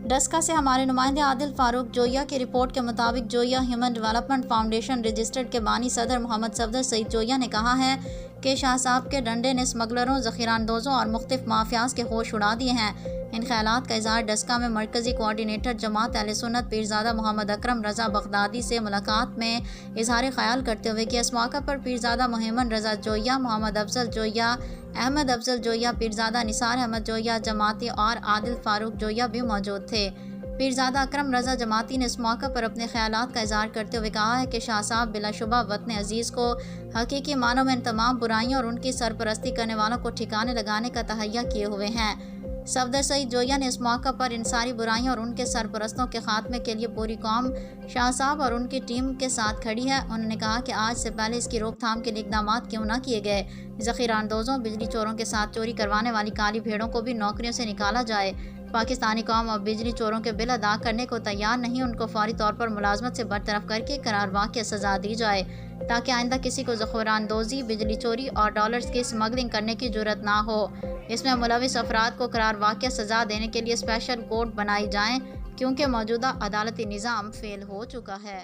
डस्का से हमारे नुमाइंदे आदिल फारूक जोया की रिपोर्ट के मुताबिक Zoya human development foundation registered के बानी सदर मोहम्मद सफदर सईद जोया ने कहा है कि शाह साहब के डंडे ने स्मगलरों, ज़ख़ीरानंदोज़ों और मुख्तलिफ माफियाज के होश उड़ा दिए हैं। इन ख्यालात का इज़हार डस्का में मरकज़ी कोऑर्डिनेटर जमात अहले सुन्नत पीरज़ादा मोहम्मद अकरम रज़ा बगदादी से मुलाकात में इज़हार ख्याल करते हुए कि इस मौका पर पीरज़ादा मोहम्मद रज़ा जोया, मोहम्मद अफजल जोया, अहमद अफजल जोया, पीरज़ादा निसार अहमद जोया जमाती और आदिल फारूक जोया भी मौजूद थे। पीरज़ादा अकरम रज़ा जमाती ने इस मौका पर अपने ख्यालात का इज़हार करते हुए कहा है कि शाह साहब बिलाशुबा वतन अजीज़ को हकीकी मानों में इन तमाम बुराइयों और उनकी सरपरस्ती करने वालों को ठिकाने लगाने का तहैया किए हुए हैं। सफदर सईद जोया ने इस मौका पर इन सारी बुराइयों और उनके सरपरस्तों के खात्मे के लिए पूरी कौम शाह साहब और उनकी टीम के साथ खड़ी है। उन्होंने कहा कि आज से पहले इसकी रोकथाम के लिए इकदाम क्यों न किए गए। ज़ख़ीरानंदोज़ों, बिजली चोरों के साथ चोरी करवाने वाली काली भेड़ों को भी नौकरियों से निकाला जाए। पाकिस्तानी कौम अब बिजली चोरों के बिल अदा करने को तैयार नहीं, उनको फौरी तौर पर मुलाजमत से बरतरफ करके करार वाक़या सज़ा दी जाए ताकि आइंदा किसी को ज़ख़ीरानंदोज़ी, बिजली चोरी और डॉलर्स की स्मगलिंग करने की जुर्रत ना हो। इसमें मुलविस अफराद को करार वाक़या सज़ा देने के लिए स्पेशल कोर्ट बनाई जाएँ क्योंकि मौजूदा अदालती निज़ाम फेल हो चुका है।